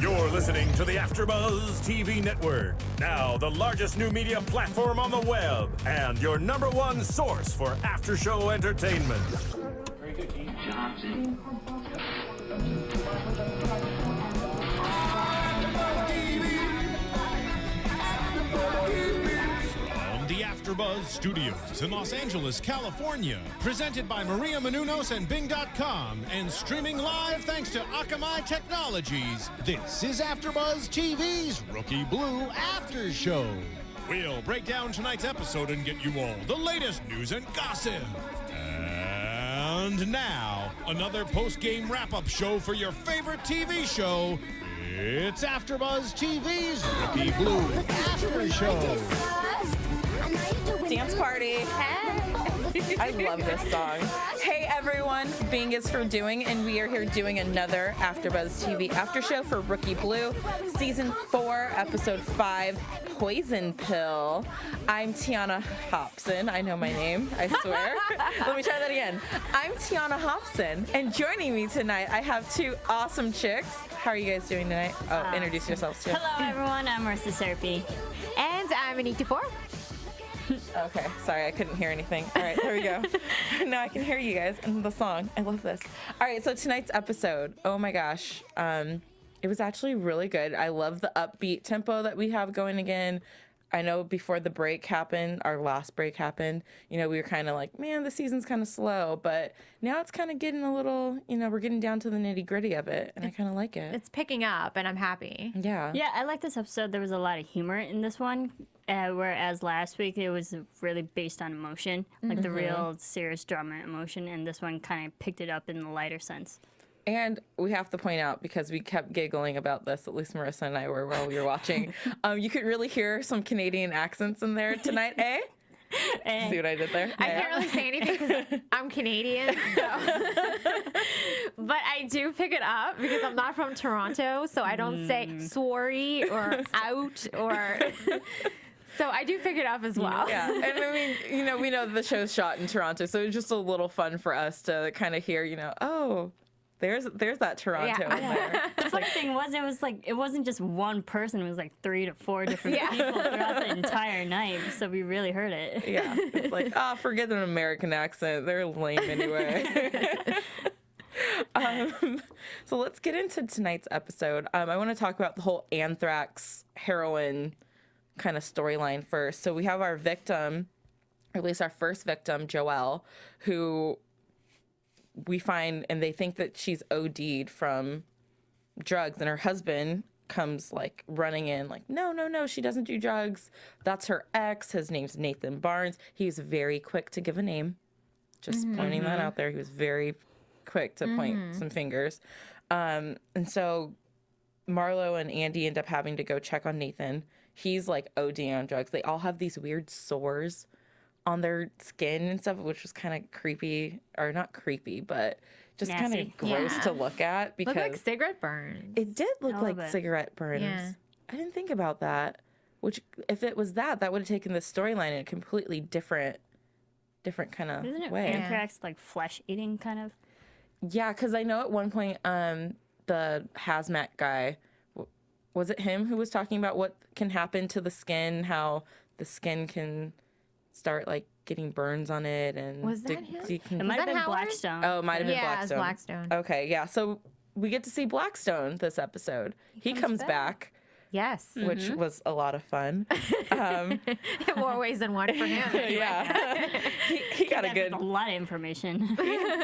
You're listening to the AFTERBUZZ TV Network, now the largest new media platform on the web, and your #1 source for after-show entertainment. Very good, Johnson. From the AFTERBUZZ Studios in Los Angeles, California, presented by Maria Menounos and Bing.com, and streaming live thanks to Akamai Technologies, this is AFTERBUZZ TV's Rookie Blue After Show. We'll break down tonight's episode and get you all the latest news and gossip. And now, another post-game wrap-up show for your favorite TV show. It's AFTERBUZZ TV's Rookie Blue After Show. Dance party. I love this song. Hey everyone, Bing is for doing, and we are here doing another AFTERBUZZ TV after show for Rookie Blue, Season 4, Episode 5, Poison Pill. I'm Tiona Hobson. I know my name, I swear. Let me try that again. I'm Tiona Hobson, and joining me tonight, I have two awesome chicks. How are you guys doing tonight? Oh, introduce yourselves too. Hello everyone, I'm Marisa Serafini. And I'm Anik Dufour. Okay, sorry, I couldn't hear anything. All right, there we go. Now I can hear you guys and the song. I love this. All right, so tonight's episode, oh my gosh, it was actually really good. I love the upbeat tempo that we have going again. I know before the break happened, our last break happened, we were kind of like, man, the season's kind of slow, but now it's kind of getting a little, we're getting down to the nitty gritty of it, and I kind of like it. It's picking up, and I'm happy. Yeah. Yeah, I like this episode. There was a lot of humor in this one, whereas last week it was really based on emotion, like the real serious drama emotion, and this one kind of picked it up in the lighter sense. And we have to point out, because we kept giggling about this, at least Marisa and I were while we were watching, you could really hear some Canadian accents in there tonight, eh? See what I did there? I can't really say anything because I'm Canadian, so. But I do pick it up because I'm not from Toronto, so I don't say sorry or out or... So I do pick it up as well. Yeah, and I mean, we know the show's shot in Toronto, so it's just a little fun for us to kind of hear, oh... There's that Toronto in there. The funny thing was, it wasn't just one person. It was like 3 to 4 different people throughout the entire night. So we really heard it. Yeah, it's like, forget an American accent. They're lame anyway. So let's get into tonight's episode. I want to talk about the whole Anthrax heroin kind of storyline first. So we have our victim, or at least our first victim, Joelle, who we find, and they think that she's OD'd from drugs, and her husband comes like running in like, no, she doesn't do drugs. That's her ex. His name's Nathan Barnes. He's very quick to give a name. Just pointing that out there. He was very quick to point some fingers. And so Marlo and Andy end up having to go check on Nathan. He's like ODing on drugs. They all have these weird sores on their skin and stuff, which was kind of creepy, or not creepy, but just kind of gross to look at, because looked like cigarette burns. It did look like cigarette burns. Yeah. I didn't think about that. Which, if it was that would have taken the storyline in a completely different kind of way. Anthrax like flesh eating kind of? Yeah, because I know at one point the hazmat guy, was it him who was talking about what can happen to the skin, how the skin can start like getting burns on it, and was that him? It might have been Blackstone. Oh, it might have been Blackstone. Yeah, Blackstone. Okay, yeah. So we get to see Blackstone this episode. He comes back. Yes, which was a lot of fun. In more ways than one for him. Anyway. Yeah, he got a lot of information.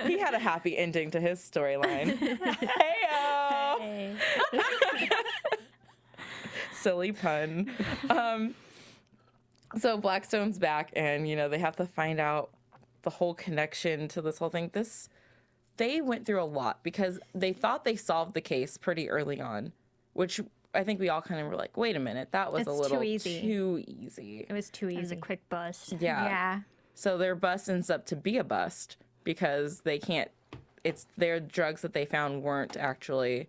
He had a happy ending to his storyline. Hey-o! Hey. Silly pun. So Blackstone's back, and they have to find out the whole connection to this whole thing. They went through a lot because they thought they solved the case pretty early on, which I think we all kind of were like, wait a minute, that was a little too easy. It was too easy. It was a quick bust. Yeah. So their bust ends up to be a bust because they can't. It's their drugs that they found weren't actually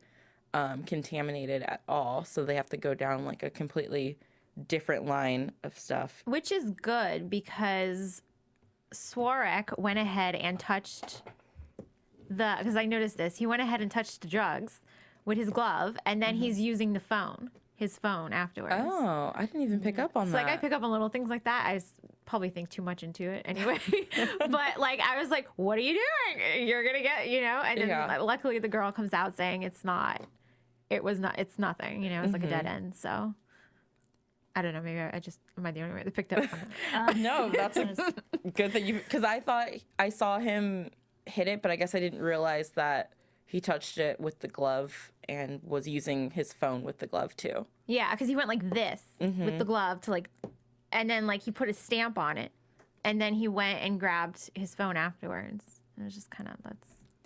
contaminated at all, so they have to go down like a completely different line of stuff. Which is good because Swarek went ahead and touched because I noticed this. He went ahead and touched the drugs, with his glove, and then he's using his phone afterwards. Oh, I didn't even pick up on So that. like I pick up on little things like that. Probably think too much into it anyway. But like I was like, "What are you doing? You're gonna get," And then luckily the girl comes out saying it's not. It's nothing. It's like a dead end. So I don't know. Maybe am I the only one that picked up on it? No, that's good that because I thought I saw him hit it, but I guess I didn't realize that he touched it with the glove and was using his phone with the glove too. Yeah, because he went like this with the glove to like, and then like he put a stamp on it, and then he went and grabbed his phone afterwards. It was just kind of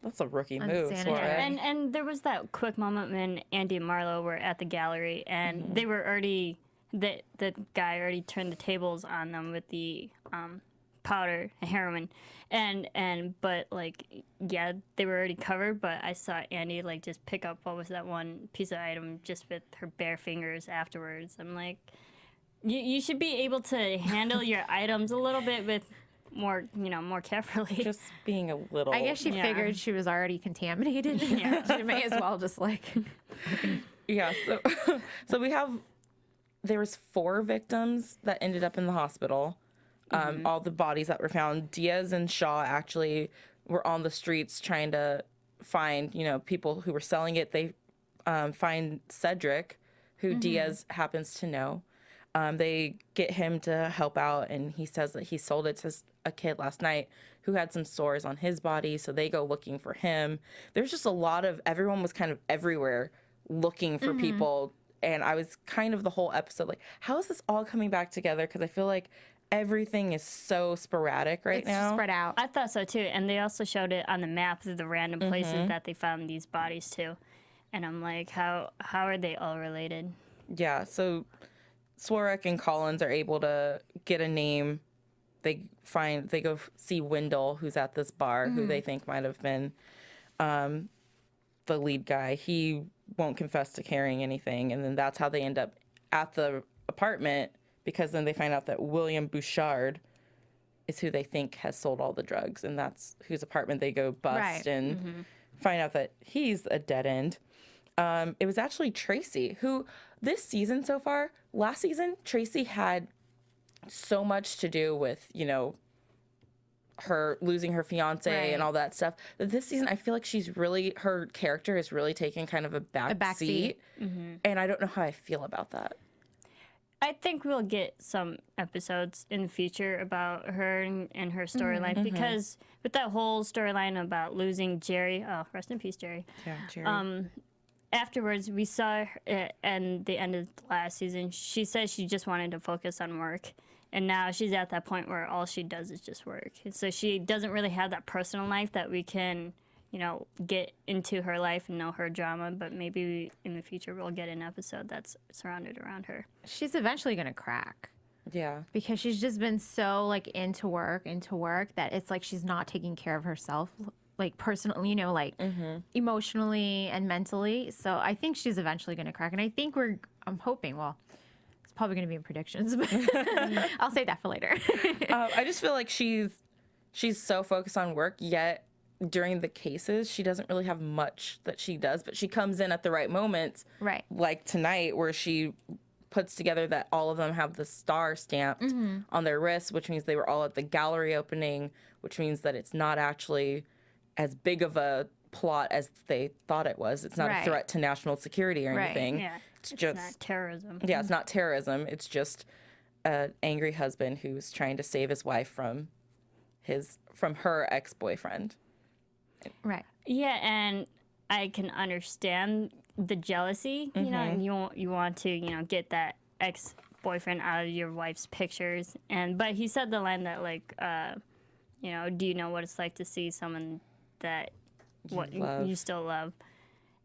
That's a rookie move. Unsanitary. And there was that quick moment when Andy and Marlo were at the gallery, and they were already the guy already turned the tables on them with the powder and heroin, but like they were already covered. But I saw Andy like just pick up what was that one piece of item just with her bare fingers afterwards. I'm like, you should be able to handle your items a little bit with more carefully. Just being a little. I guess she figured she was already contaminated. She may as well just like. Yeah. So there was 4 victims that ended up in the hospital. All the bodies that were found. Diaz and Shaw actually were on the streets trying to find, people who were selling it. They find Cedric, who Diaz happens to know. They get him to help out, and he says that he sold it to a kid last night who had some sores on his body, so they go looking for him. There's just everyone was kind of everywhere looking for people, and I was kind of the whole episode like, how is this all coming back together? Because I feel like everything is so sporadic now. It's spread out. I thought so too, and they also showed it on the map of the random places that they found these bodies too, and I'm like, how are they all related? Yeah, so Swarek and Collins are able to get a name. They go see Wendell, who's at this bar, who they think might have been the lead guy. He won't confess to carrying anything, and then that's how they end up at the apartment, because then they find out that William Bouchard is who they think has sold all the drugs, and that's whose apartment they go bust and find out that he's a dead end. It was actually Tracy, who this season so far, last season, Tracy had so much to do with, her losing her fiance and all that stuff. That this season, I feel like her character is really taking kind of a back seat. And I don't know how I feel about that. I think we'll get some episodes in the future about her and her storyline, because with that whole storyline about losing Jerry, rest in peace, Jerry. Yeah, Jerry. Afterwards, we saw her at the end of last season. She said she just wanted to focus on work, and now she's at that point where all she does is just work. So she doesn't really have that personal life that we can, get into her life and know her drama. But maybe in the future we'll get an episode that's surrounded around her. She's eventually gonna crack. Yeah. Because she's just been so like into work that it's like she's not taking care of herself, like personally, emotionally and mentally. So I think she's eventually gonna crack, and I think I'm hoping. Well, it's probably gonna be in predictions, but I'll save that for later. I just feel like she's so focused on work, yet during the cases, she doesn't really have much that she does, but she comes in at the right moments. Right. Like tonight, where she puts together that all of them have the star stamped on their wrists, which means they were all at the gallery opening, which means that it's not actually as big of a plot as they thought it was. It's not a threat to national security or anything. Yeah, it's just not terrorism. Yeah, it's not terrorism. It's just an angry husband who's trying to save his wife from her ex-boyfriend. Right. Yeah, and I can understand the jealousy. You want to get that ex-boyfriend out of your wife's pictures, but he said the line that like, do you know what it's like to see someone that you still love,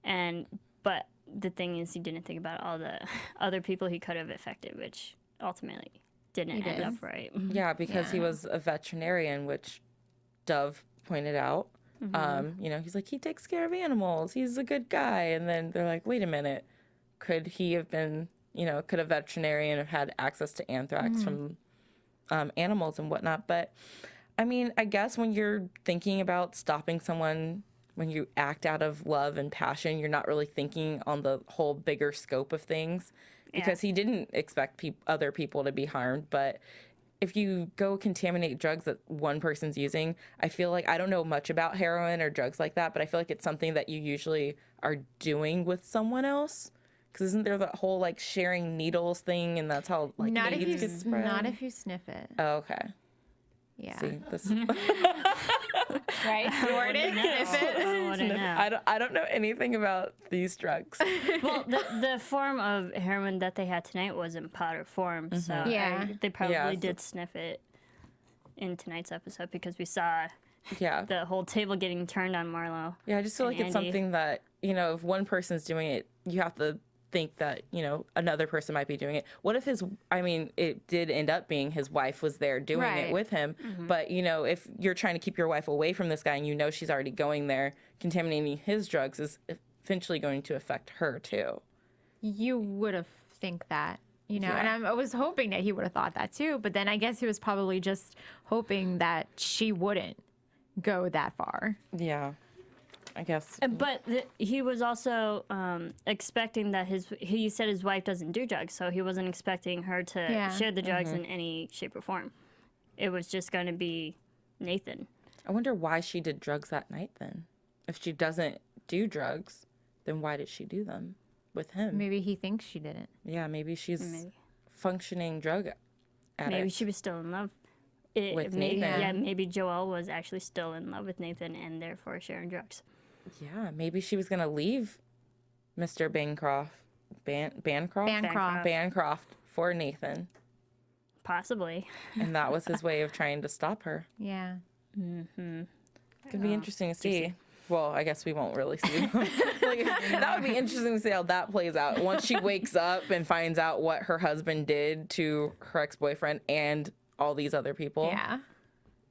but the thing is, he didn't think about all the other people he could have affected, which ultimately didn't end up right. Yeah, because he was a veterinarian, which Dov pointed out. He's like, he takes care of animals. He's a good guy. And then they're like, wait a minute. Could he have been, could a veterinarian have had access to anthrax from animals and whatnot? But, I mean, I guess when you're thinking about stopping someone when you act out of love and passion, you're not really thinking on the whole bigger scope of things, because he didn't expect other people to be harmed. But if you go contaminate drugs that one person's using, I feel like, I don't know much about heroin or drugs like that, but I feel like it's something that you usually are doing with someone else. Because isn't there that whole like sharing needles thing, and that's how like AIDS gets spread? Not if you sniff it. Oh, okay. Yeah. See, this Right? Snort it, sniff it. I wouldn't know. I don't know anything about these drugs. Well, the form of heroin that they had tonight was in powder form, so Yeah. they probably Yeah, so- did sniff it in tonight's episode, because we saw Yeah. the whole table getting turned on Marlo. Yeah, I just feel and like it's Andy. something that, you know, if one person's doing it, you have to think that, you know, another person might be doing it. What if it did end up being his wife was there doing it Right. with him, but, you know, if you're trying to keep your wife away from this guy and you know she's already going there, contaminating his drugs is eventually going to affect her too. You would have think that, you know, Yeah. and I was hoping that he would have thought that too. But then I guess he was probably just hoping that she wouldn't go that far. Yeah, I guess. But he was also expecting that he said his wife doesn't do drugs, so he wasn't expecting her to Yeah. share the drugs in any shape or form. It was just going to be Nathan. I wonder why she did drugs that night then. If she doesn't do drugs, then why did she do them with him? Maybe he thinks she didn't. Yeah, maybe she's Maybe. functioning drug addict. Maybe she was still in love. With maybe, Nathan. Yeah, maybe Joelle was actually still in love with Nathan and therefore sharing drugs. Yeah, maybe she was gonna leave Mr. Bancroft, Bancroft. Bancroft for Nathan, Possibly. and that was his way of trying to stop her. Yeah. It's gonna be interesting to see. Well, I guess we won't really see. Like, that would be interesting to see how that plays out once she wakes up and finds out what her husband did to her ex-boyfriend and all these other people. Yeah.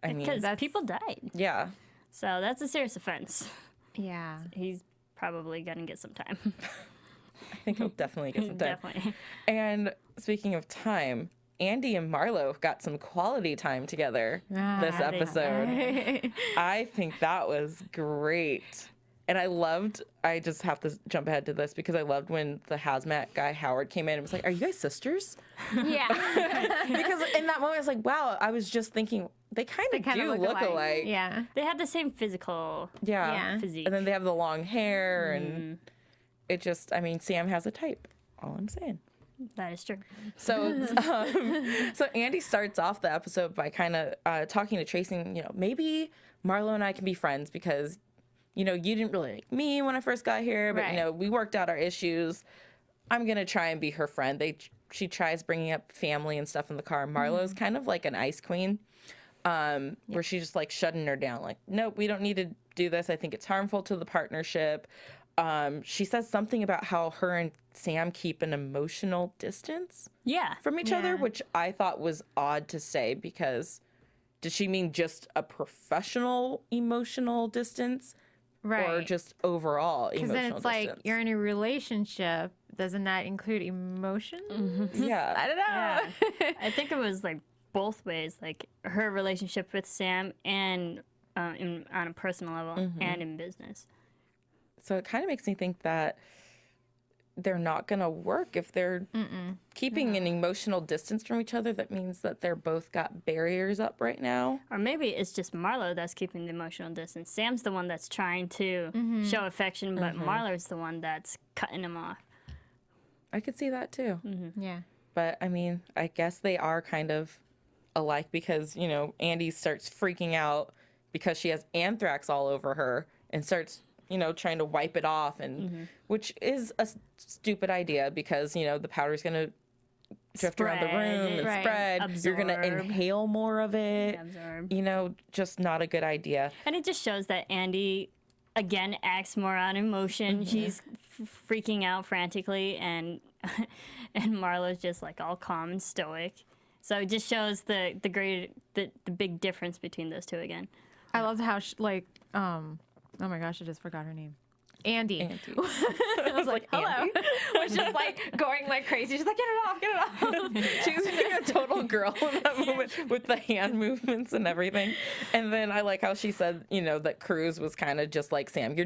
I mean, Because people died. yeah. So that's a serious offense. Yeah. He's probably going to get some time. I think he'll definitely get some time. Definitely. And speaking of time, Andy and Marlo got some quality time together this they episode. I think that was great. And I just have to jump ahead to this because I loved when the hazmat guy, Howard, came in and was like, "Are you guys sisters?" Yeah. Because in that moment, I was like, wow, I was just thinking, they kind of Kinda do look alike. Yeah. They had the same physical Yeah. Yeah. physique. And then they have the long hair, and it just, I mean, Sam has a type. All I'm saying. That is true. So, so Andy starts off the episode by kind of talking to Tracy, and, you know, maybe Marlo and I can be friends because, you know, you didn't really like me when I first got here, but, Right. you know, we worked out our issues. I'm going to try and be her friend. She tries bringing up family and stuff in the car. Marlo's kind of like an ice queen, where she's just like shutting her down. Like, nope, we don't need to do this. I think it's harmful to the partnership. She says something about how her and Sam keep an emotional distance Yeah. from each other, Yeah. which I thought was odd to say because did she mean just a professional emotional distance Right. or just overall Because emotional then it's like distance? you're in a relationship. Doesn't that include emotions? Yeah. I don't know. Yeah. I think it was like both ways, like her relationship with Sam and on a personal level and in business. So it kind of makes me think that they're not going to work if they're keeping an emotional distance from each other. That means that they're both got barriers up right now. Or maybe it's just Marlo that's keeping the emotional distance. Sam's the one that's trying to show affection, but Marlo's the one that's cutting him off. I could see that too. Yeah. But I mean, I guess they are kind of alike because, you know, Andy starts freaking out because she has anthrax all over her and starts, you know, trying to wipe it off, and which is a stupid idea because, you know, the powder's going to drift around the Spread. room and Right. spread. You're going to Absorb. inhale more of it. Absorb. You know, just not a good idea. And it just shows that Andy, again, acts more on emotion. She's freaking out frantically, and and Marlo's just like all calm and stoic. So it just shows the big difference between those two again. I loved how oh my gosh, I just forgot her name. Andy. I was like, hello. Was just like going like crazy. She's like, get it off. She was being a total girl in that moment with the hand movements and everything. And then I like how she said, you know, that Cruz was kind of just like Sam.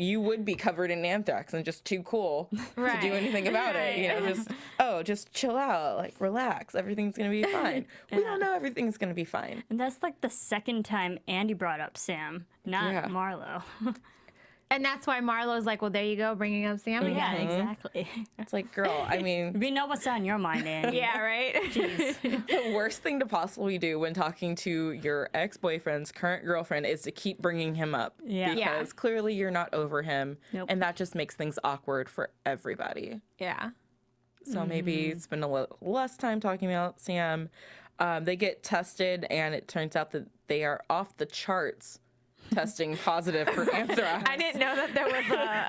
You would be covered in anthrax and just too cool to do anything about it. You know, just chill out, like relax. Everything's going to be fine. We don't know everything's going to be fine. And that's like the second time Andy brought up Sam, not Marlo. And that's why Marlo's like, well, there you go, bringing up Sam again. Yeah, exactly. It's like, girl, I mean... We know what's on your mind, Andy. Yeah, right? Jeez. The worst thing to possibly do when talking to your ex-boyfriend's current girlfriend is to keep bringing him up. Yeah. Because clearly you're not over him. Nope. And that just makes things awkward for everybody. Yeah. So maybe spend a little less time talking about Sam. They get tested, and it turns out that they are off the charts testing positive for anthrax. I didn't know that there was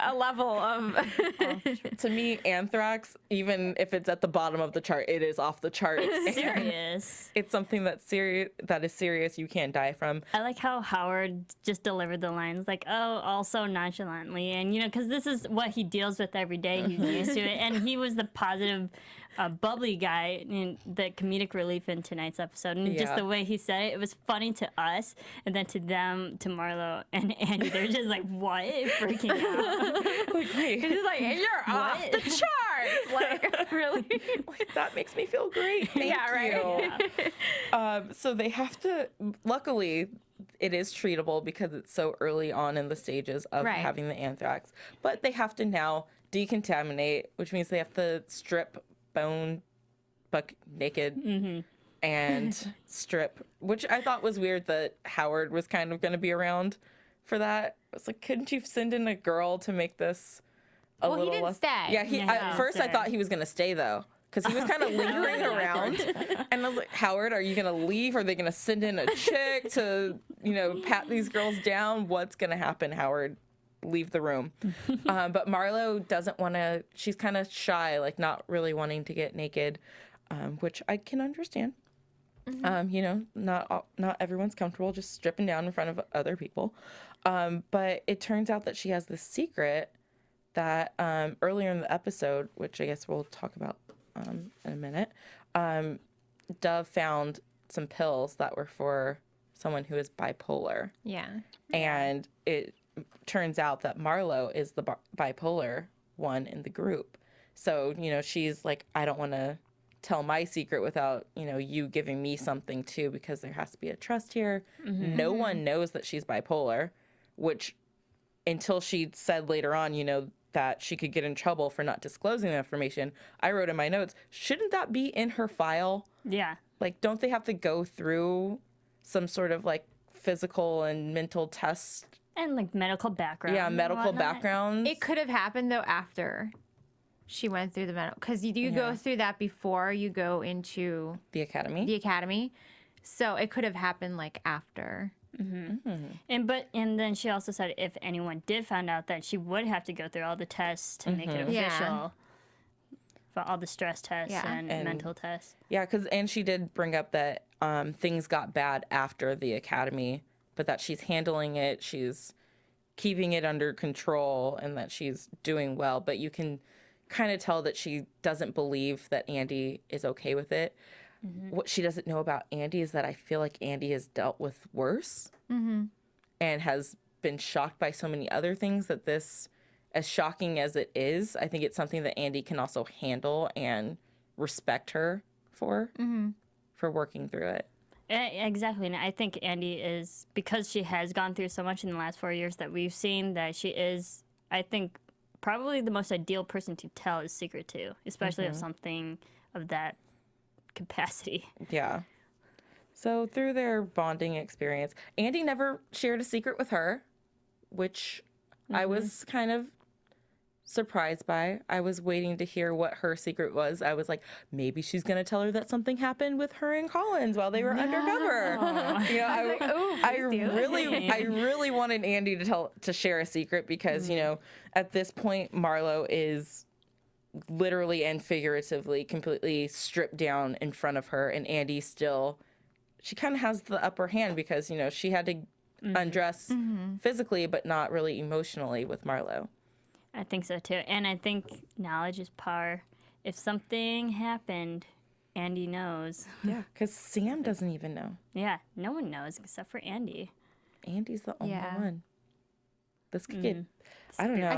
a level of... To me, anthrax, even if it's at the bottom of the chart, it is off the charts. Serious. It's something that's that is serious. You can't die from. I like how Howard just delivered the lines like, oh, also nonchalantly. And, you know, because this is what he deals with every day. He's used to it. And he was the positive, bubbly guy in the comedic relief in tonight's episode. And just the way he said it, it was funny to us. And then to them, to Marlo and Andy, they're just like, what? Freaking out. Like, wait. He's like, you're off the charts. Like, really? Like, that makes me feel great. Thank you. So they have to, luckily, it is treatable because it's so early on in the stages of having the anthrax. But they have to now decontaminate, which means they have to strip bone buck naked and strip, which I thought was weird that Howard was kind of going to be around for that. I was like, couldn't you send in a girl to make this a little he didn't less... stay. Yeah, at first I thought he was going to stay though, because he was kind of lingering around. And I was like, Howard, are you going to leave? Are they going to send in a chick to, you know, pat these girls down? What's going to happen, Howard? Leave the room. But Marlo doesn't want to, she's kind of shy, like not really wanting to get naked, which I can understand. You know, not everyone's comfortable just stripping down in front of other people. But it turns out that she has this secret that earlier in the episode, which I guess we'll talk about in a minute, Dov found some pills that were for someone who is bipolar. Yeah. And it turns out that Marlo is the bipolar one in the group. So, you know, she's like, I don't want to tell my secret without, you know, you giving me something too, because there has to be a trust here. No one knows that she's bipolar, which until she said later on, you know, that she could get in trouble for not disclosing the information. I wrote in my notes, shouldn't that be in her file? Yeah. Like, don't they have to go through some sort of like physical and mental test? And like medical background. Yeah, medical background. It could have happened though after she went through the medical, because you do go through that before you go into the academy. So it could have happened like after. And then she also said if anyone did find out, that she would have to go through all the tests to make it official. For all the stress tests and mental tests. Yeah, and she did bring up that things got bad after the academy, but that she's handling it, she's keeping it under control, and that she's doing well. But you can kind of tell that she doesn't believe that Andy is okay with it. What she doesn't know about Andy is that I feel like Andy has dealt with worse and has been shocked by so many other things, that this, as shocking as it is, I think it's something that Andy can also handle and respect her for working through it. Exactly. And I think Andy is, because she has gone through so much in the last 4 years that we've seen, that she is, I think, probably the most ideal person to tell his secret to, especially of something of that capacity. Yeah. So through their bonding experience, Andy never shared a secret with her, which I was kind of surprised by. I was waiting to hear what her secret was. I was like, maybe she's going to tell her that something happened with her and Collins while they were undercover. You know, I really wanted Andy to share a secret, because, you know, at this point, Marlo is literally and figuratively completely stripped down in front of her, and Andy still, she kind of has the upper hand, because, you know, she had to undress physically but not really emotionally with Marlo. I think so too. And I think knowledge is power. If something happened, Andy knows. Yeah, because Sam doesn't even know. Yeah, no one knows except for Andy. Andy's the only Yeah. one. This could get, I don't know.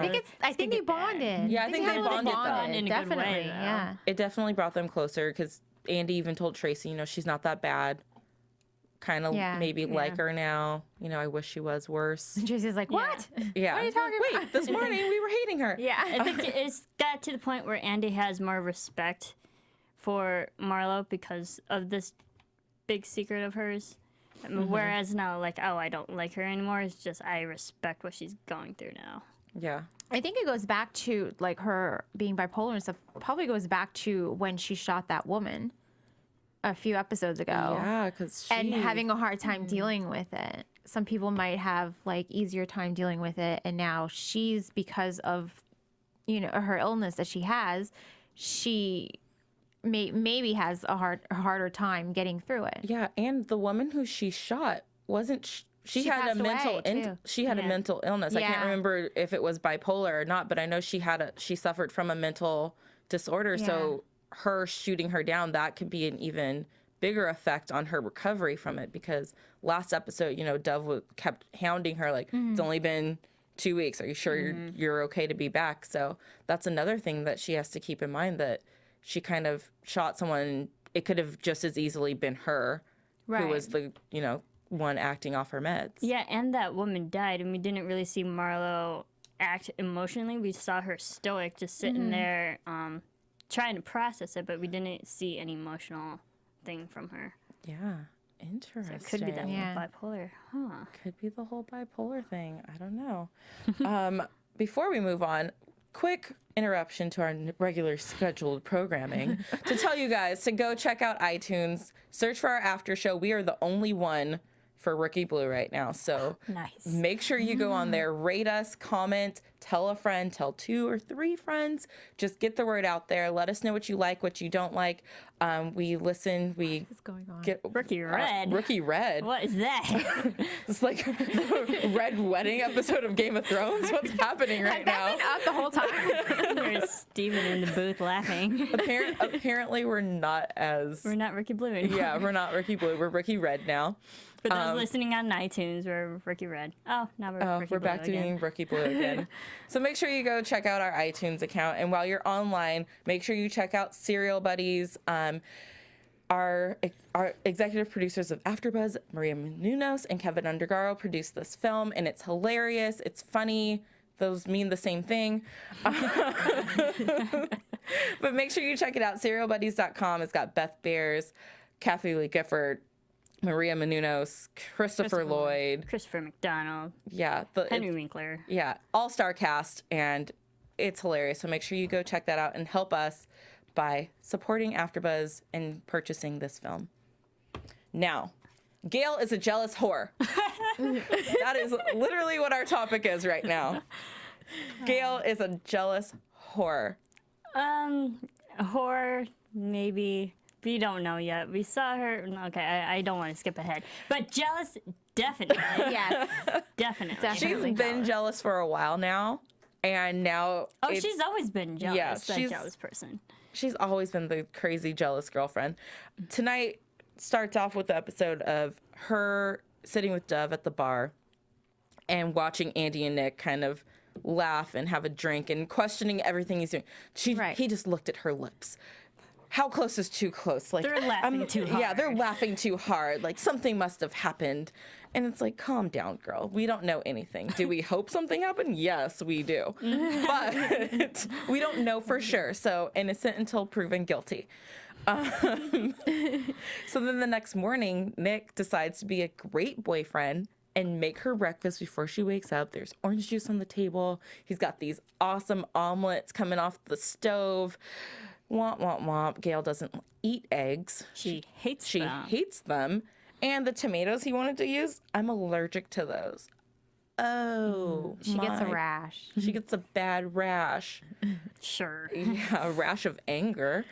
I think they bonded. Yeah, I think they had a little bonded, though. In a good Definitely, way, though. yeah. It definitely brought them closer because Andy even told Tracy, you know, she's not that bad. Kind of Yeah. maybe like her now. You know, I wish she was worse. And Tracy's like, what? Yeah. What are you talking Wait, about? this morning we were hating her. Yeah. I think it's got to the point where Andy has more respect for Marlo because of this big secret of hers. Whereas now, like, oh, I don't like her anymore. It's just I respect what she's going through now. Yeah. I think it goes back to like her being bipolar and stuff. Probably goes back to when she shot that woman a few episodes ago. Yeah, because And having a hard time dealing with it. Some people might have like easier time dealing with it, and now she's, because of, you know, her illness that she has, she maybe has a harder time getting through it. Yeah, and the woman who she shot wasn't. She had a passed mental. away, too. She had a mental illness. I can't Yeah. remember if it was bipolar or not, but I know she suffered from a mental disorder. So her shooting her down, that could be an even bigger effect on her recovery from it. Because last episode, you know, Dov kept hounding her like, it's only been 2 weeks. Are you sure you're okay to be back? So that's another thing that she has to keep in mind, that she kind of shot someone. It could have just as easily been her who was the, you know, one acting off her meds. Yeah, and that woman died, and we didn't really see Marlo act emotionally. We saw her stoic, just sitting there trying to process it, but we didn't see any emotional thing from her. Yeah. Interesting. It could be that Yeah. bipolar. Huh. Could be the whole bipolar thing. I don't know. Before we move on, quick interruption to our regular scheduled programming to tell you guys to go check out iTunes, search for our after show. We are the only one for Rookie Blue right now. So Nice. make sure you go on there, rate us, comment, tell a friend, tell 2 or 3 friends. Just get the word out there. Let us know what you like, what you don't like. We listen. We What's going on? get Rookie Red. Rookie Red. What is that? It's like the Red Wedding episode of Game of Thrones. What's happening right now? Up the whole time. There's Steven in the booth laughing. Apparently, we're not as. We're not Rookie Blue anymore. Yeah, we're not Rookie Blue. We're Rookie Red now. For those listening on iTunes, we're Rookie Red. Oh, now we're Rookie We're Blue back to again. being Rookie Blue again. So make sure you go check out our iTunes account. And while you're online, make sure you check out Serial Buddies. Our executive producers of AFTERBUZZ, Maria Menounos and Kevin Undergaro, produced this film, and it's hilarious. It's funny. Those mean the same thing. But make sure you check it out. SerialBuddies.com. It's got Beth Bears, Kathy Lee Gifford, Maria Menounos, Christopher Lloyd. Christopher McDonald. Yeah. Henry Winkler. Yeah. All-star cast, and it's hilarious. So make sure you go check that out and help us by supporting AfterBuzz and purchasing this film. Now, Gail is a jealous whore. That is literally what our topic is right now. Gail is a jealous whore. Horror, maybe. We don't know yet. We saw her. Okay, I don't want to skip ahead. But jealous, definitely. Yes. Definitely. Definitely. She's been jealous for a while now, and now Oh, she's always been jealous. Yeah, That she's- jealous person. she's always been the crazy jealous girlfriend. Tonight starts off with the episode of her sitting with Dov at the bar and watching Andy and Nick kind of laugh and have a drink and questioning everything he's doing. He just looked at her lips. How close is too close? Like They're laughing too Yeah, they're hard. laughing too hard. Like something must have happened. And it's like, calm down, girl. We don't know anything. Do we hope something happened? Yes, we do. But we don't know for sure. So innocent until proven guilty. So then the next morning, Nick decides to be a great boyfriend and make her breakfast before she wakes up. There's orange juice on the table. He's got these awesome omelets coming off the stove. Womp, womp, womp. Gail doesn't eat eggs. She hates She them. hates them. And the tomatoes he wanted to use, I'm allergic to those. Oh, She gets a my. rash. She gets a bad rash. Sure. Yeah, a rash of anger.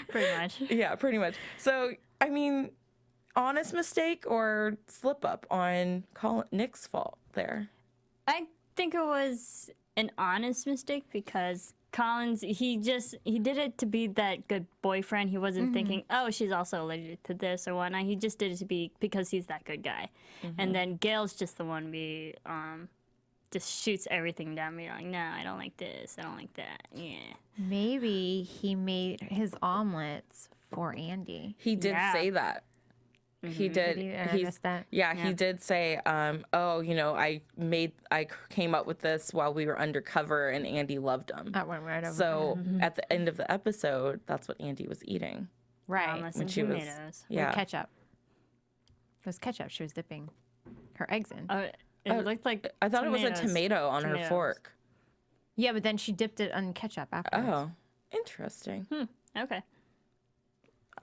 Pretty much. Yeah, pretty much. So, I mean, honest mistake or slip up on Nick's fault there? I think it was an honest mistake because Collins, he did it to be that good boyfriend. He wasn't thinking, oh, she's also allergic to this or whatnot. He just did it to be because he's that good guy. And then Gail's just the one just shoots everything down. Be like, no, I don't like this. I don't like that. Yeah. Maybe he made his omelets for Andy. He did say that. He did. Did you notice that? Yeah, he did say, oh, I came up with this while we were undercover and Andy loved them. That went right over. So at the end of the episode, that's what Andy was eating. Right. Omelets When and she was- tomatoes. Yeah. With ketchup. It was ketchup she was dipping her eggs in. It looked like I thought it was a tomatoes. tomato on her Tomatoes. fork. Yeah, but then she dipped it in ketchup afterwards. Oh, interesting. Okay.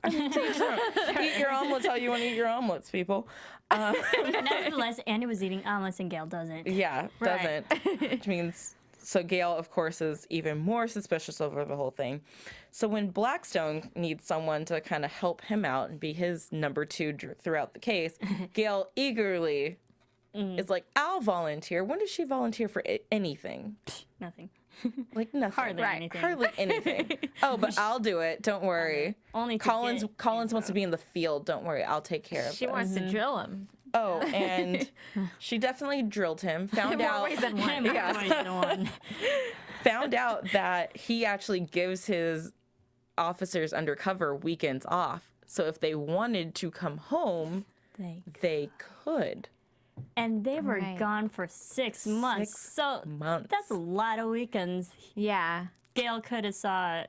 Eat your omelets how you want to eat your omelets, people. Nevertheless, Andy was eating omelets and Gail doesn't. Yeah, Right. doesn't. Which means, so Gail, of course, is even more suspicious over the whole thing. So when Blackstone needs someone to kind of help him out and be his number two throughout the case, Gail eagerly is like, I'll volunteer. When does she volunteer for anything? Nothing. Like nothing. Hardly anything. Hardly anything. Oh, but I'll do it. Don't worry. Only to Collins get wants to be in the field. Don't worry. I'll take care of She it. wants to drill him. Oh, and she definitely drilled him. Found More out. ways than one. More ways than one. Found out that he actually gives his officers undercover weekends off. So if they wanted to come home, they could. And they were Right. gone for 6 months. 6 so months. that's a lot of weekends. Yeah. Gail could have saw,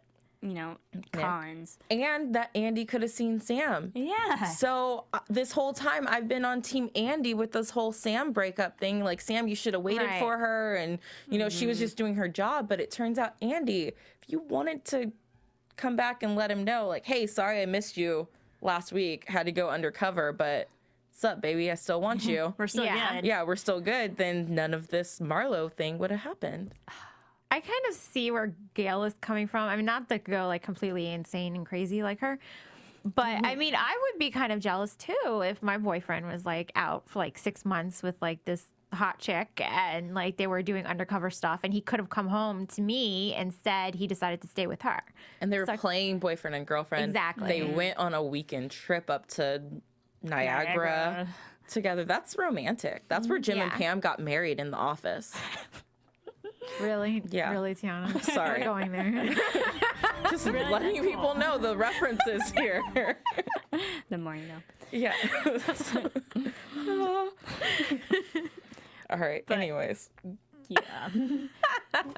Collins. And that Andy could have seen Sam. Yeah. So this whole time I've been on Team Andy with this whole Sam breakup thing. Like, Sam, you should have waited Right. for her. And, she was just doing her job. But it turns out, Andy, if you wanted to come back and let him know, like, hey, sorry I missed you last week. Had to go undercover. But what's up, baby? I still want you. We're still Yeah. good. Yeah, we're still good. Then none of this Marlo thing would have happened. I kind of see where Gail is coming from. I mean, not to go like completely insane and crazy like her, but I mean, I would be kind of jealous too if my boyfriend was like out for like 6 months with like this hot chick and like they were doing undercover stuff and he could have come home to me. Instead, he decided to stay with her. And they were playing boyfriend and girlfriend. Exactly. They went on a weekend trip up to Niagara together. That's romantic. That's where Jim and Yeah. Pam got married in the office. Really? Yeah. Really, Tiona? Sorry. We're going there. Just letting people know the references here. The more you know. Yeah. All right. Anyways. Yeah.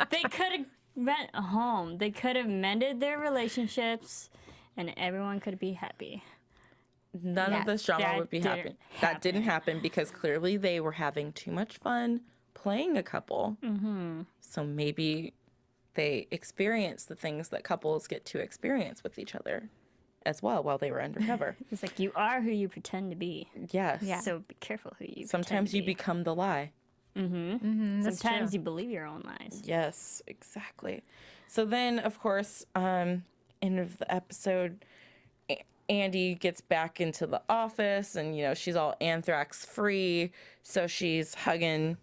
They could have went home. They could have mended their relationships and everyone could be happy. None of this drama that would be didn't happening. That didn't happen because clearly they were having too much fun playing a couple. Mm-hmm. So maybe they experienced the things that couples get to experience with each other as well while they were undercover. It's like you are who you pretend to be. Yes. Yeah. So be careful who you Sometimes you pretend to be. become the lie. Sometimes you believe your own lies. Yes, exactly. So then, of course, end of the episode, Andy gets back into the office and, she's all Anthrax free. So she's hugging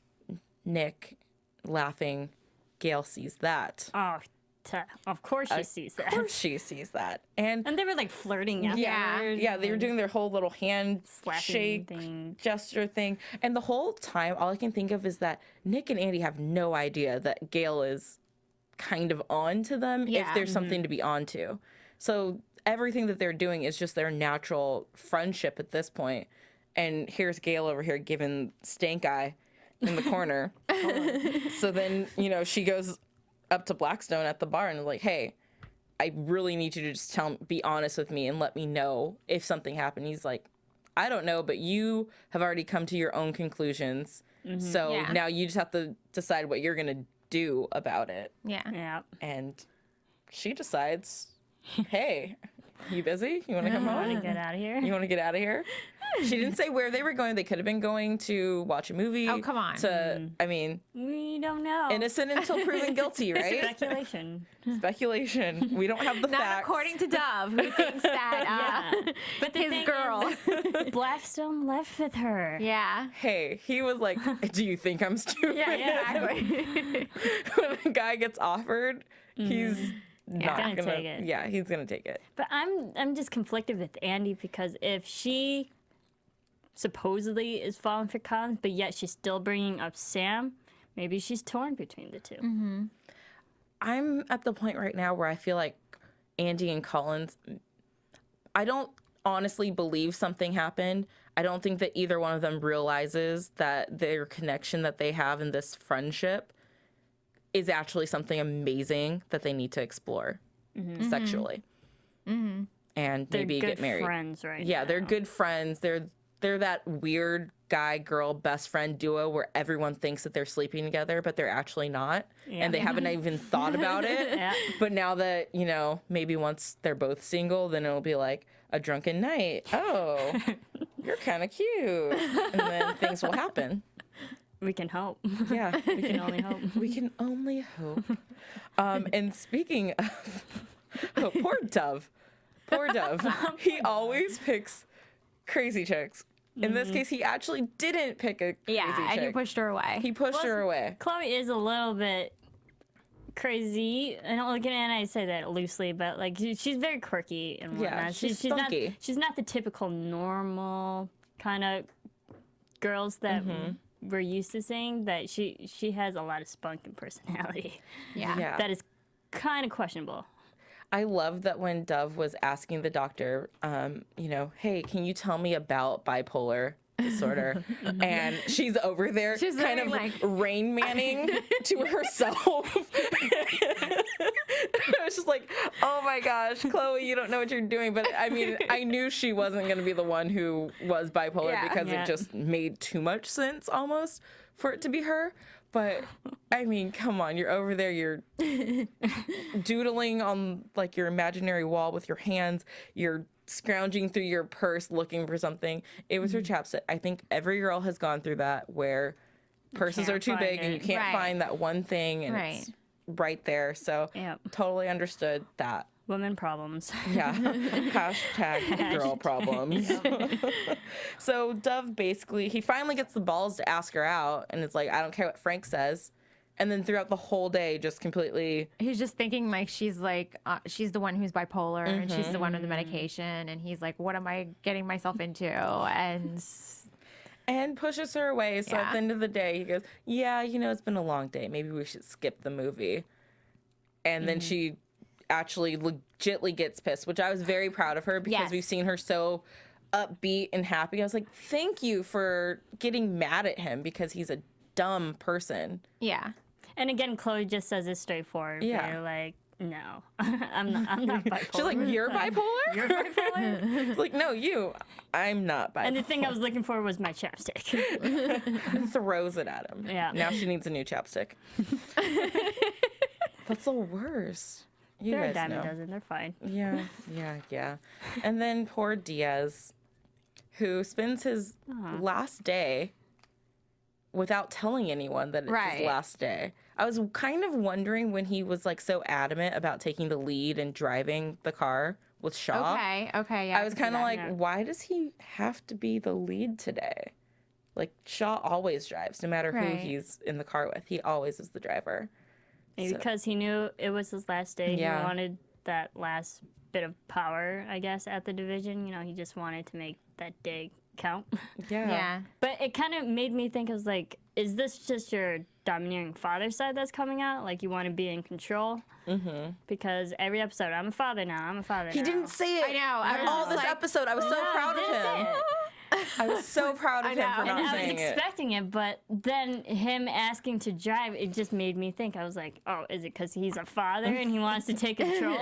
Nick, laughing. Gail sees that. Oh, of course she sees that. Of course she sees that. And And they were like flirting afterwards. yeah, they were doing their whole little hand Slapping shake thing. gesture thing. And the whole time, all I can think of is that Nick and Andy have no idea that Gail is kind of on to them if Yeah. there's something to be on to. So everything that they're doing is just their natural friendship at this point. And here's Gail over here giving stank eye in the corner. So then, she goes up to Blackstone at the bar and is like, hey, I really need you to just be honest with me and let me know if something happened. He's like, I don't know, but you have already come to your own conclusions. So Yeah. now you just have to decide what you're going to do about it. Yeah. Yeah. And she decides, hey, you busy? You want to come I want home? to get out of here. You want to get out of here? She didn't say where they were going. They could have been going to watch a movie. Oh, come on. I mean, We don't know. innocent until proven guilty, right? Speculation. Speculation. We don't have the Not facts. according to Dov, who thinks that But the his thing girl. is, Blackstone left with her. Yeah. Hey, he was like, "Do you think I'm stupid?" Yeah, exactly. When a guy gets offered, he's not gonna gonna take it. Yeah, he's gonna take it. But I'm just conflicted with Andy because if she supposedly is falling for Collins, but yet she's still bringing up Sam, maybe she's torn between the two. I'm at the point right now where I feel like Andy and Collins, I don't honestly believe something happened. I don't think that either one of them realizes that their connection that they have in this friendship is actually something amazing that they need to explore sexually. And They're maybe good get married. friends right Yeah, now. they're good friends. They're that weird guy girl best friend duo where everyone thinks that they're sleeping together, but they're actually not, and they haven't even thought about it. Yeah. But now that maybe once they're both single, then it'll be like a drunken night. Oh, you're kind of cute, and then things will happen. We can hope. Yeah, We can only hope. we can only hope. And speaking of, poor Dov. He always picks crazy chicks. In this case, he actually didn't pick a crazy Yeah, and chick. you pushed her away. He pushed her away. Chloe is a little bit crazy. I don't look at it and I say that loosely, but like she's very quirky and whatnot. Yeah, she's not spunky. she's not the typical normal kind of girls that we're used to seeing. That she has a lot of spunk and personality. Yeah. That is kind of questionable. I love that when Dov was asking the doctor, hey, can you tell me about bipolar disorder? And she's over there She's kind of very, like- Rain Manning to herself. I was just like, oh my gosh, Chloe, you don't know what you're doing. But I mean, I knew she wasn't going to be the one who was bipolar Yeah. because Yeah. it just made too much sense almost for it to be her. But I mean, come on, you're over there, you're doodling on like your imaginary wall with your hands, you're scrounging through your purse looking for something. It was her chapstick. I think every girl has gone through that where purses can't are too find big and you it. can't Right. find that one thing and it's right there. So Yep. totally understood that. Women problems. Yeah. Hashtag girl problems. So Dov basically, he finally gets the balls to ask her out and it's like, I don't care what Frank says. And then throughout the whole day, just completely, He's just thinking like she's the one who's bipolar and she's the one with the medication, and he's like, what am I getting myself into? And pushes her away. So at Yeah. the end of the day, he goes, yeah, it's been a long day. Maybe we should skip the movie. And then she actually legitly gets pissed, which I was very proud of her because Yes. we've seen her so upbeat and happy. I was like, thank you for getting mad at him because he's a dumb person. yeah. And again, Chloe just says it straightforward. Yeah. They're like, no, I'm not bipolar. She's like, you're bipolar? You're bipolar? It's like, no, you. I'm not bipolar. And the thing I was looking for was my chapstick. Throws it at him. Yeah. Now she needs a new chapstick. That's the worst. You They're a guys dime a know. dozen. They're fine. Yeah. And then poor Diaz, who spends his last day without telling anyone that it's Right. his last day. I was kind of wondering when he was like so adamant about taking the lead and driving the car with Shaw. Okay. Yeah. I was can see kind of that. like, yeah. why does he have to be the lead today? Like Shaw always drives, no matter who Right. he's in the car with. He always is the driver. Maybe So- because he knew it was his last day. Yeah. He wanted that last bit of power, I guess, at the division. He just wanted to make that day count. Yeah. But it kind of made me think, I was like, is this just your domineering father side that's coming out? Like you want to be in control? Mm-hmm. Because every episode, I'm a father now. He didn't say it I know. I at was all just this like, episode. I was so proud of didn't say him. it. I was so proud of him for know. not And I was saying it. expecting it, but then him asking to drive, it just made me think. I was like, oh, is it because he's a father and he wants to take control?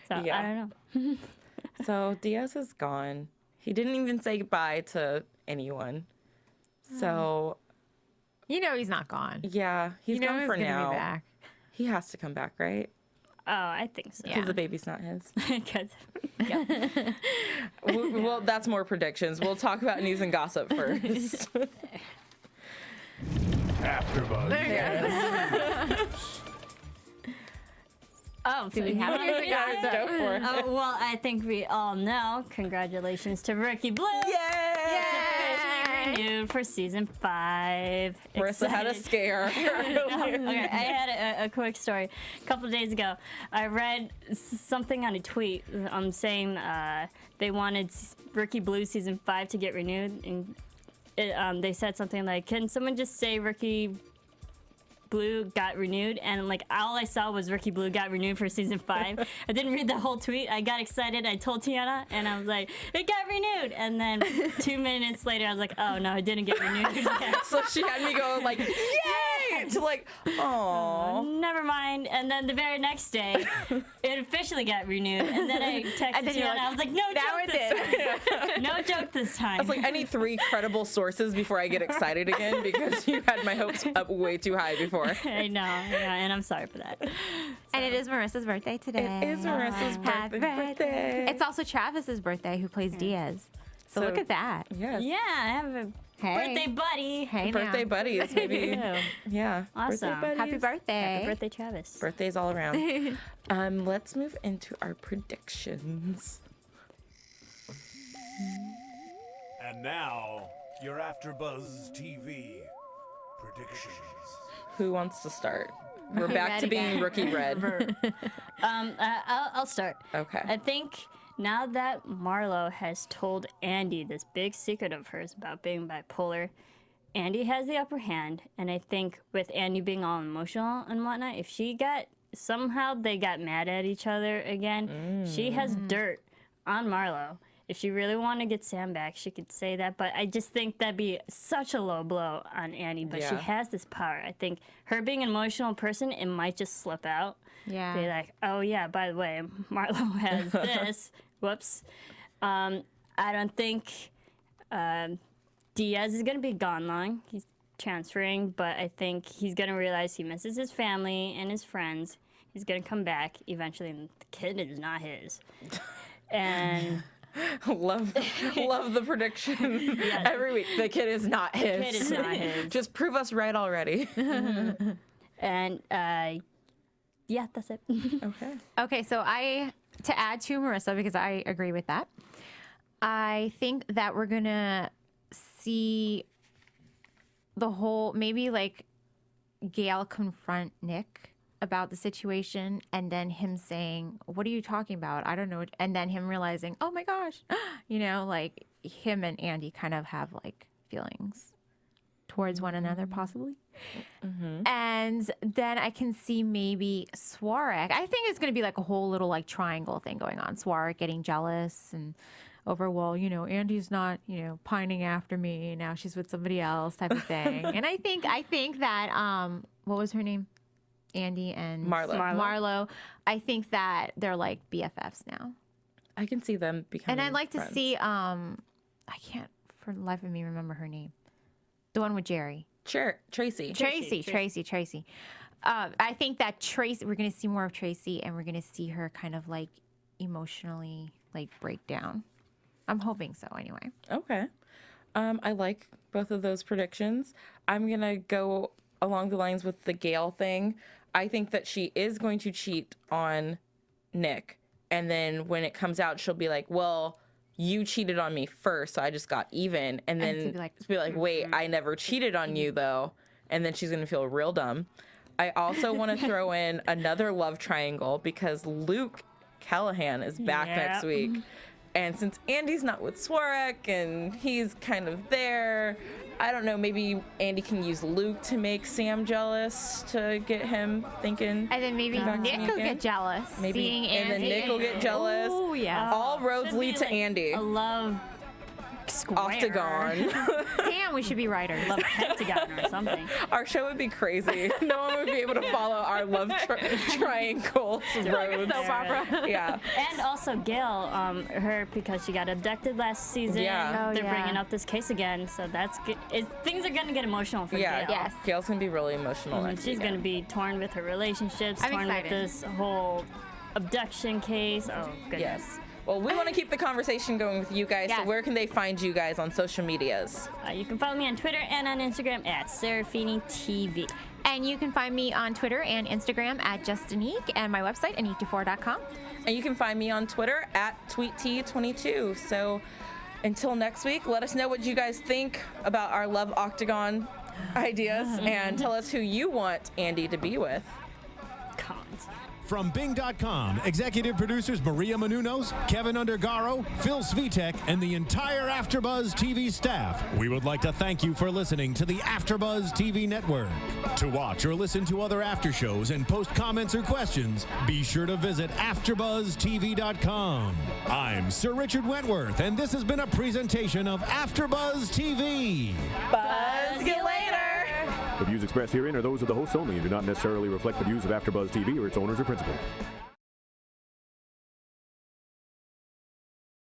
So Yeah. I don't know. So Diaz is gone. He didn't even say goodbye to anyone. So You know he's not gone. yeah, he's You know gone he's for gonna now. be back. He has to come back, right? Oh, I think so. Because the baby's not his. 'Cause- yeah. Well, that's more predictions. We'll talk about news and gossip first. AfterBuzz. Oh, so we have news and gossip? Go for it. Oh, well, I think we all know. Congratulations to Rookie Blue. Yay! Officially renewed for season 5. Marisa had a Excited. scare. Okay, I had a quick story. A couple of days ago, I read something on a tweet saying they wanted Rookie Blue season 5 to get renewed, and they said something like, "Can someone just say Rookie Blue got renewed?" And like all I saw was Rookie Blue got renewed for season 5. I didn't read the whole tweet. I got excited. I told Tiona, and I was like, "It got renewed." And then 2 minutes later, I was like, "Oh no, it didn't get renewed." So she had me go like, yay! To like, oh. Never mind. And then the very next day, it officially got renewed. And then I texted then Tiona. you're like, I was like, "No now joke it this time. No joke this time." I was like, I need 3 credible sources before I get excited again because you had my hopes up way too high before. I know, and I'm sorry for that. And it is Marissa's birthday today. It is Marissa's Happy birthday. It's also Travis's birthday, who plays Diaz. So look at that. Yes. Yeah, I have a Hey. birthday buddy. Hey, Birthday now. buddies, maybe. Yeah. Awesome. Birthday buddies. Happy birthday. Happy birthday, Travis. Birthdays all around. Let's move into our predictions. And now, your AfterBuzz TV predictions. Who wants to start? We're back to Red being again. Rookie Red. I'll start. Okay. I think now that Marlo has told Andy this big secret of hers about being bipolar, Andy has the upper hand. And I think with Andy being all emotional and whatnot, if somehow they got mad at each other again, she has dirt on Marlo. If she really wanted to get Sam back, she could say that. But I just think that'd be such a low blow on Annie. But she Yeah. has this power. I think her being an emotional person, it might just slip out. Yeah. Be like, "Oh yeah, by the way, Marlo has this." Whoops. I don't think Diaz is gonna be gone long. He's transferring, but I think he's gonna realize he misses his family and his friends. He's gonna come back eventually, and the kid is not his. And love the prediction every week. The kid is not his. kid is not his. Just prove us right already. and yeah, that's it. Okay. Okay, so to add to Marissa, because I agree with that, I think that we're gonna see the whole, maybe like Gail confront Nick about the situation, and then him saying, "What are you talking about? I don't know." And then him realizing, "Oh my gosh," like him and Andy kind of have like feelings towards one another, possibly. And then I can see maybe Swarek. I think it's going to be like a whole little like triangle thing going on. Swarek getting jealous and over, well, Andy's not, pining after me. Now she's with somebody else type of thing. And I think that, what was her name? Andy and Marlo. Marlo. I think that they're like BFFs now. I can see them becoming And I'd like to friends. see, I can't for the life of me remember her name. The one with Jerry. Sure. Tracy. Tracy. I think that Tracy, we're going to see more of Tracy, and we're going to see her kind of like emotionally like break down. I'm hoping so anyway. Okay. I like both of those predictions. I'm going to go along the lines with the Gail thing. I think that she is going to cheat on Nick. And then when it comes out, she'll be like, well, you cheated on me first, so I just got even. And then to be like, wait, I never cheated on you, though. And then she's going to feel real dumb. I also want to throw in another love triangle because Luke Callahan is back next week. And since Andy's not with Swarek and he's kind of there, I don't know, maybe Andy can use Luke to make Sam jealous to get him thinking. And then maybe back to Nick me will again. get jealous. Maybe, seeing and then Andy. Nick will get jealous. Oh, yeah. All roads That'd be lead to like Andy. A love Square. octagon. Damn, we should be writers. Love pentagon or something. Our show would be crazy. No one would be able to follow our love triangle roads. Soap opera. Yeah. And also Gail, her, because she got abducted last season. Yeah. Oh, They're yeah. bringing up this case again, so that's good. Things are gonna get emotional for Yeah. Gail. Yes. Gail's gonna be really emotional. And next she's weekend. gonna be torn with her relationships, I'm torn with excited. this whole abduction case. Oh goodness. Yes. Well, we want to keep the conversation going with you guys. So Yes. where can they find you guys on social medias? You can follow me on Twitter and on Instagram at Serafini TV. And you can find me on Twitter and Instagram at Anik, and my website, AnikDufour.com. And you can find me on Twitter at TweetT22. So until next week, let us know what you guys think about our Love Octagon ideas and tell us who you want Andy to be with. Cons. From Bing.com, executive producers Maria Menounos, Kevin Undergaro, Phil Svitek, and the entire AfterBuzz TV staff, we would like to thank you for listening to the AfterBuzz TV network. To watch or listen to other after shows and post comments or questions, be sure to visit AfterBuzzTV.com. I'm Sir Richard Wentworth, and this has been a presentation of AfterBuzz TV. Buzz you later! The views expressed herein are those of the hosts only and do not necessarily reflect the views of AfterBuzz TV or its owners or principals.